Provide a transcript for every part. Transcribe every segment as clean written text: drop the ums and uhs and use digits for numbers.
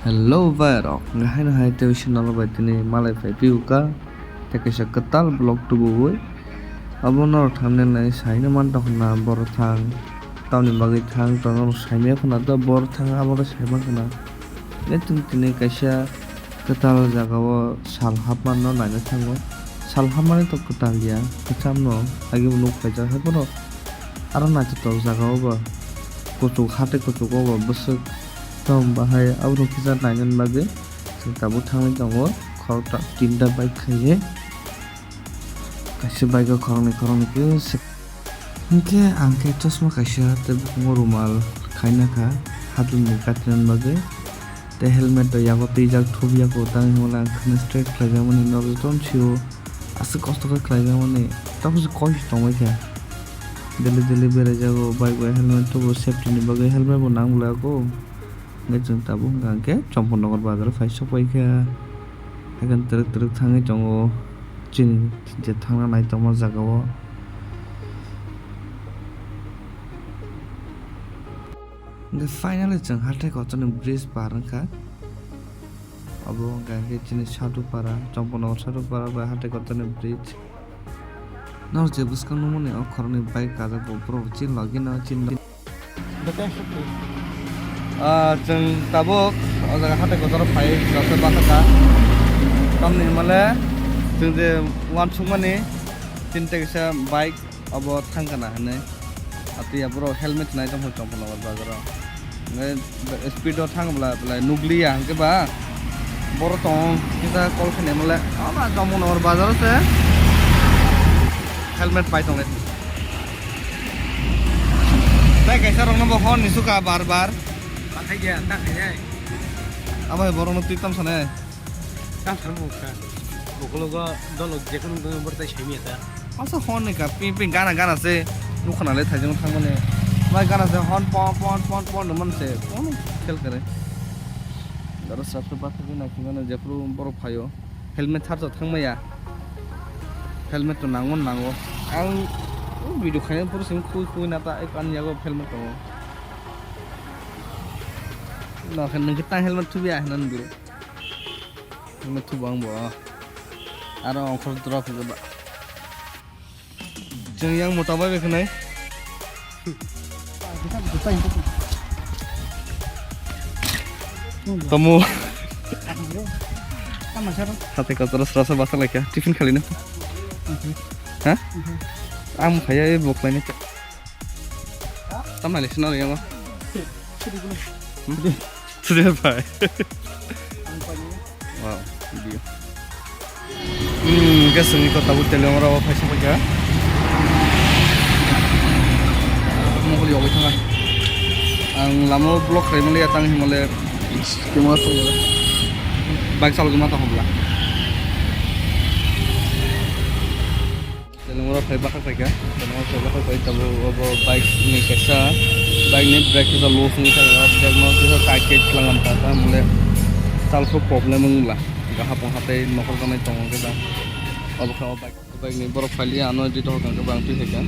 Hello Vairok, ngahain hai television nalo baitini malai fai piuka, tekesa ketal blog tubuh. Abonor thamne nai saina mantok na bor thang, tauni bagi thang tonor saime khona da bor thang abora saima khona. Netung tini kaisa ketal jagao sal hapman no naina thango. Sal hapmani to ketal ya, kecam no, agi nuk kaisa hepono. Aro nachi to jagao ba, kucuk hate kucuk ba besuk. Tom bahaya abro kita nanyan bage tabu thangni tongo khorta tinta bike khaye kaisa bike khorni ke ke angke chosma kaisa te bungo rumal khaina kha hatun ni katran bage te helmet to yago tijak thubia ko tang hola khne straight khlaiga mani nobton chio ase kosto ka khlaiga mani tabu koi tongoi kha deli bere jago bike helmet to safety ni bage helmet bo nangla ko ngejeng tabung ngangke chompon nongor bazar fai sopai kha hagan teruk thangai tongo chin je thangna nai tongma jagao nge finally jeng hatai ko chone bridge parang kha abo ngangke chini sadu para chompon nongor sadu para ba hatai ko chone bridge nor je buskang numone okhorni bike kaja bo pro chin login chin जों दाबो ओजा हाथाय गजार फाय गासे बाथाका तमनि माले जों जे वानसुक माने तिनटा गसा bike अब थांगाना हने आति आबरो हेलमेट नाय दम चम्पल बाजाराव स्पीडआव थांब्ला नुग्लिया हंके बा बर दं किता कल खने माले आबा जमुनर बाजाराव से हेलमेट पाइ दं ताय कैसा रंग न बहन निसुका बार apa ya borong nanti tam sana tam sana buka dolo jekun bertai shemi ada asa hon nih kak ping gana se lu kenal le thajeng thang mane mai gana se hon pon nemen se pon khel kare daro sapse bat ke na kimana jepru boro phayo helmet thar thang maya helmet to nango ang video khain pur sim khui na ta kan yago helmet to no kan nang kita helmet tu biasa nan dulu helmet tu bang bo aro ongkor drop ke ba jeng yang mau tahu apa kenai kamu hati kau terus rasa basah lagi ya tiffin kali ini hah am kayak blok lainnya sama lagi senang ya mah sudah baik. Wow, video. Guys, ini kota Butel yang orang apa siapa ya? Mau beli apa tengah? Ang lama blok remeli atang himale kemana tu? Baik salah kemana tu belah? Dalam orang baik bakal ya? Dalam orang bakal baik tahu apa baik ni kesa. Baik ni brake kita loose ni kan, brake mau kita tight langan tata, mulai salso problem mula. Gak hapung hati nokol kan itu orang kita. Abu kau baik ni baru kali anu di tu orang kita tu kan.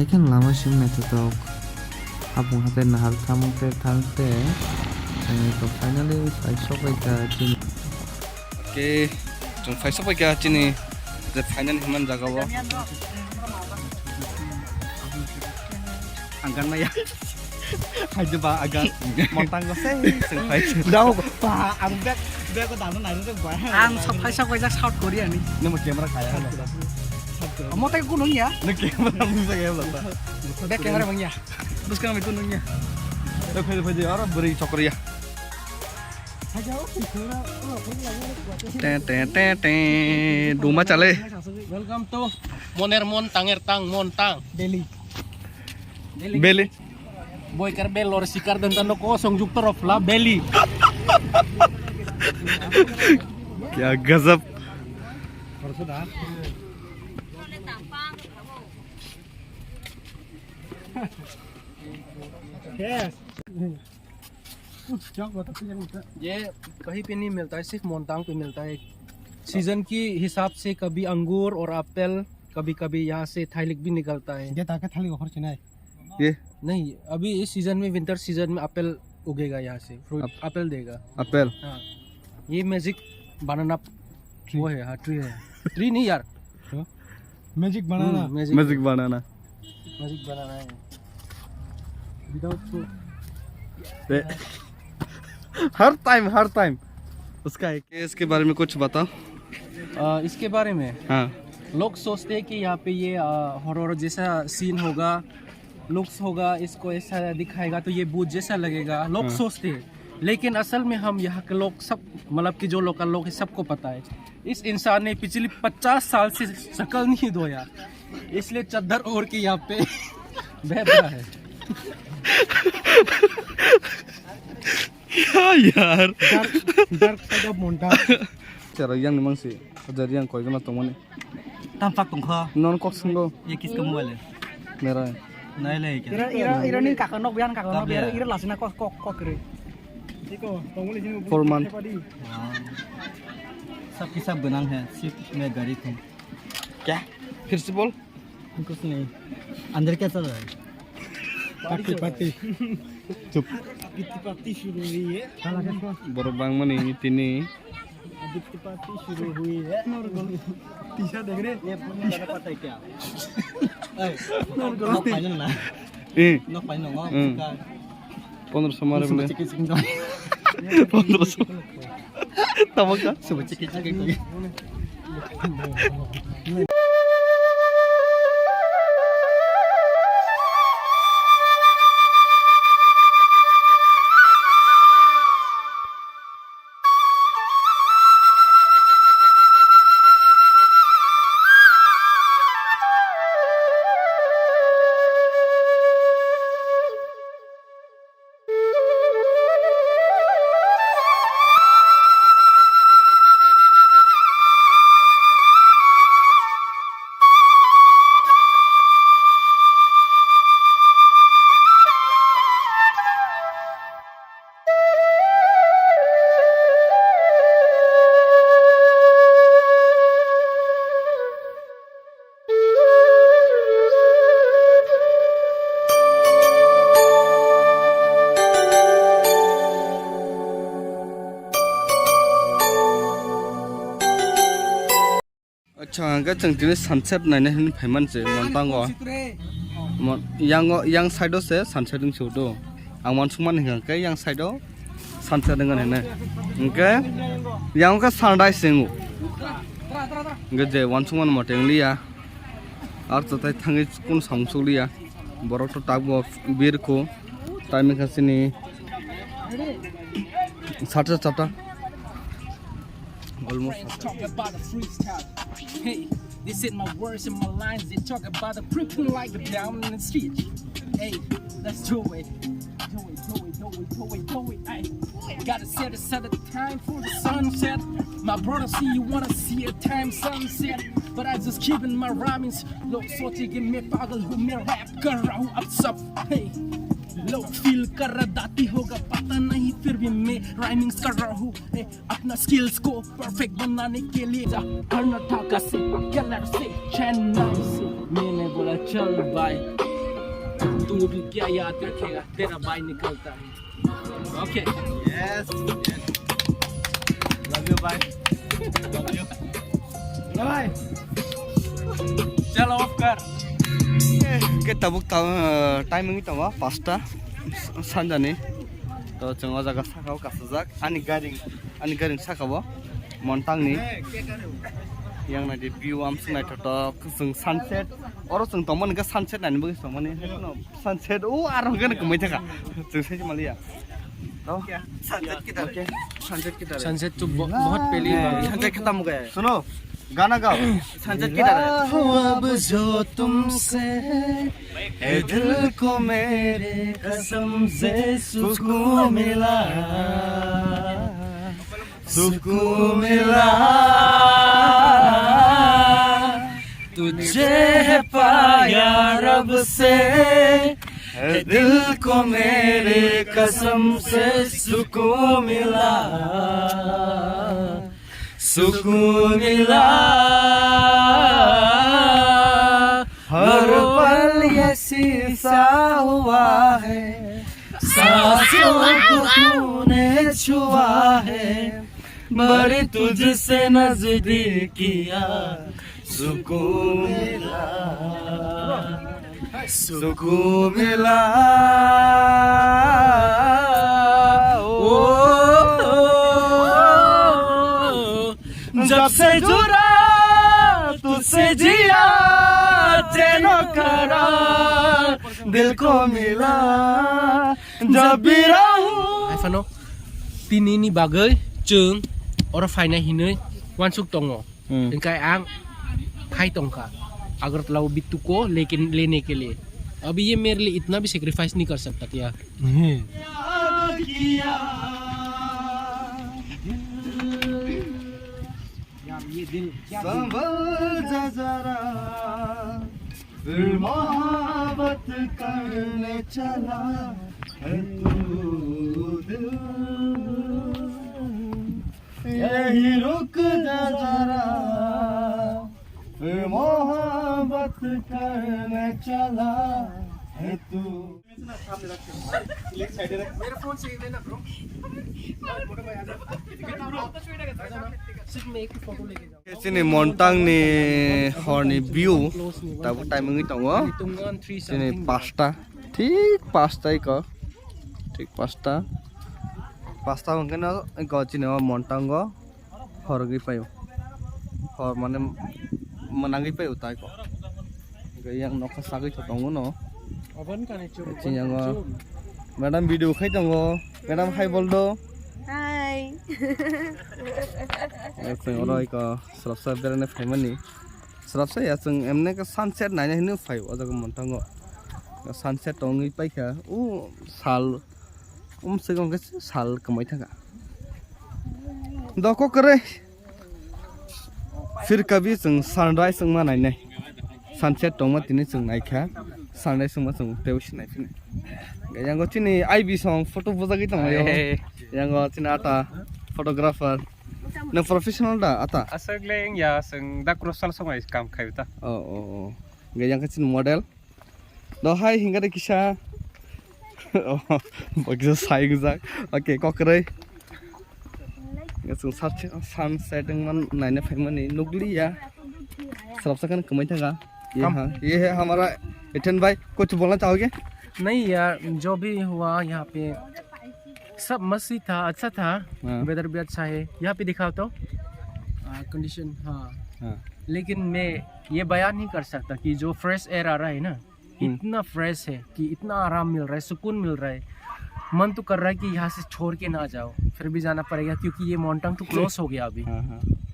Ikan lama sih metu tu. Apung hati nahar thamte so finally I shop ka chini okay jong fai shop ka chini the final himan jaga wa anggan maya haje ba agan montang ko se fai dau pa ang bek ko dano nai no ba ang sapai sapai ja shot kori ani nemu camera kaya mo tay kunung ya ne camera bisa kaya ba bek camera mang ya terus kan itu nungnya तो फिर यार बड़ी चौकरिया टे डूमा चले welcome to moner montang ertang montang Delhi Bailey boy kar belor sikar dan tando kosong juk torofla Beli क्या गजब yes ये कहीं पे नहीं मिलता है, सिर्फ मोन्टांग पे मिलता है। सीजन की हिसाब से कभी अंगूर और एप्पल, कभी कभी यहाँ से थाईलिक भी निकलता है। ये नहीं, अभी इस सीजन में, विंटर सीजन में एप्पल उगेगा यहाँ से, फ्रूट एप्पल देगा। एप्पल हाँ, ये मैजिक बनाना वो है। हाँ, ट्री है। ट्री नहीं यार, मैजिक बनाना। मैजिक बनाना। मैजिक बनाना है। हर टाइम उसका एक। इसके बारे में कुछ बताओ। इसके बारे में हाँ, लोग सोचते हैं कि यहाँ पे ये हॉरर जैसा सीन होगा, लुक्स होगा, इसको ऐसा दिखाएगा तो ये भूत जैसा लगेगा, लोग सोचते हैं। लेकिन असल में हम यहाँ के लोग सब, मतलब कि जो लोकल लोग है, सबको पता है इस इंसान ने पिछले 50 साल से शक्ल नहीं धोया, इसलिए चद्दर ओढ़ के यहाँ पे बैठ रहा है। क्या यार। Dark side of Montang. Cara yang memang sih, jadi yang kau kena temuan. Tampak tungkha. Non kok sungguh Ye kiska mobile. merah. Nai le kya. Ira ni kakanok bian kakanok biar ira lasina kok kere. Iko, tunggu di sini. 4 month. सब की सब बनंग है, सिर्फ मैं गाड़ी थी। क्या? फिर से बोल। कुछ नहीं। अंदर क्या चल रहा है? Pati. Cup. Piti pati शुरू हुई है। Salah kan? Baru bang mana ini tini. Piti pati शुरू हुई है। Tisha देख रहे? ये पुण्य का पता है क्या? नॉक फाइनल ना। नॉक फाइनल ना। 1500 मारे बोले। चिकिन चिकिन तो। 1500. Tahu kan? सुबह चिकिन चिकिन तो। अच्छा angka cengtini sunset naine hin payman se montango yang side se sunset ding chodo ang monsuman hing ke yang side sunset dengan hene engke yang ka sunrise singu ngeje monsuman moteng liya ar to tai thangi kun samsu liya borok to tagbo bir ko time khasini sata chapta almost Talk about a freestyle. Hey, they said my words and my lines. They talk about the preaching like the down in the street. Hey, let's do it. Do it. Hey, gotta set aside the time for the sunset. My brother, see you wanna see a time sunset, but I just keeping my rhymings. Look, so taking me pagal who me rap कर रहा हूँ अब सब. Hey. लोग feel कर रहा दाती होगा पता नहीं, फिर भी मैं राइमिंग्स कर रहा हूँ अपना स्किल्स को परफेक्ट बनाने के लिए। कर्नाटक से केरला से चेन्नई से मैंने बोला चल भाई, तू भी क्या याद रखेगा, तेरा भाई निकलता है। Okay, Yes. Love you bye. Love you. Bye. चलो ऑफ कर। kita buk timing itu mah pasta sanjani to cengo jaga sakau kasajak ani garing sakau montang ni yang nadi view am sungai to sung sunset oro sung tomon ga sunset nani bagi somani sunset aro ga kemai thaka sung sai malia to sunset kita sunset तो बहुत पहले संजय खत्म हो गया है। सुनो गाना गाओ संजय की तरह। अब जो तुमसे है दिल को मेरे कसम से सुकून मिला, तुझे है पाया रब से दिल को मेरे कसम से सुकून मिला हर पल ये शीशा हुआ है सांसों को तूने छुआ है बड़ी तुझसे नजदीकिया सुकून मिला जब से जुड़ा तुझसे जिया चैनो करार दिल को मिला जब भी रहूं Fano pini ni bagai jeung ora faina hineuy wansuk tongo engkai ang khai tongka agar telau bituko lekin lene ke लिए अभी ये मेरे लिए इतना भी सेक्रीफाइस नहीं कर सकता क्या ये दिल संभल जा जरा फिर मोहब्बत करने चला है तू दिल यही रुक जा जरा फिर मोहब्बत करने चला है तू मेरा फोन सही है ना ब्रो सिर्फ मैं एक फोटो लेके जाऊं sini montang ni horni view tabu time ngi tongo hitungan 3 sini pasta ठीक pasta iko ठीक pasta mungkin ko sini montang go horgi payo hor mane menangi payo tai ko yang nokha sagi tongo no अपन का nature sini yang madam video khai tongo madam hai boldo Hai. जों array का सरपसा बेरायनो फायमानि सरपसा या जों एमने का sunset नायनो हिनो फाय अजाग मोनतांगो sunset टंगै पाइखा उ साल सिगां के साल कमाय थागा दको करे फिर कभी जों सनराइज जों मा नायनाय सनसेट टंगमा तिनि जों नायखा सनराइज जों मा जों टेवस नायफिनो गयांगो तिनि आईबी सं फोटो बुजागै दंयो यांगो तिनि आता फोटोग्राफर नों प्रोफेशनल दा आता Asal ya seng dak krosal sama kam kayuta. oh gayang kecil model do hai hingga de kisah oh begitu saya guzak oke kokre ngasung sunset dengan naiknya family nih nugli ya serap kan kemana था ये है हमारा इठन भाई कुछ बोलना चाहोगे नहीं यार जो भी हुआ यहाँ पे सब मस्त था अच्छा था वेदर भी अच्छा है यहाँ पे दिखाओ तो कंडीशन हाँ लेकिन मैं ये बयान नहीं कर सकता कि जो फ्रेश एयर आ रहा है ना इतना फ्रेश है कि इतना आराम मिल रहा है सुकून मिल रहा है मन तो कर रहा है कि यहाँ से छोड़ के ना जाओ फिर भी जाना पड़ेगा क्योंकि ये माउंटेन तो क्लोज हो गया अभी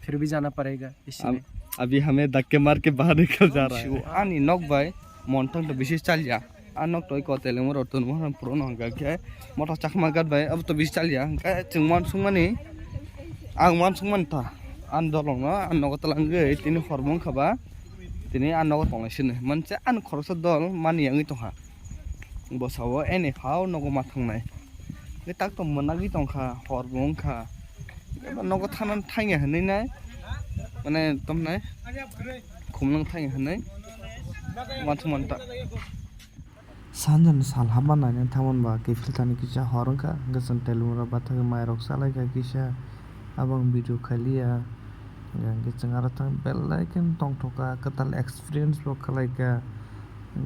फिर भी जाना पड़ेगा इसलिए अभी हमें धक्के मार के बाहर निकल जा रहा है आनी नॉक भाई माउंटेन तो विशेष चल जा आनक तो को तेले मोर तो मोर पुरोन हंगा के मोटा चखमा गद भाई अब तो बिस चल जा का चंगमान सुंगमानी आं मान सुंगमान था आंदोलन आनक तलांगे तिनि हरमन खबा तिनि आनक तंगासिन मोनसे आन खरस दल मानियांगै तंहा बसावो एने हाव नगो मा थांनाय बे ताक तो मोनागै तंखा हरमन खा नगो थानान थांगे हनैनाय माने तमनाय खुमलां थांगे हनै माथु मानता सानजन सालहामा नायनो थांमोनबा केफिलतानि किसा हरंका गसन तेलुरा बाथागै मायरक सालायका किसा abang video kaliya yang kecengara tang belaikin tong toka ketal experience lo kalaika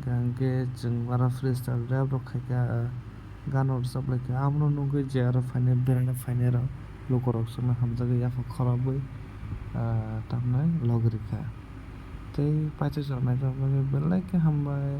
yang ke jengwara freestyle rap lo kaika ganor sab laika amno nunggu jara fine berana fine ra lo korok sama hamzaga ya fa kharabai tamnai logrika tei pacha jarnai ta belaikin hambai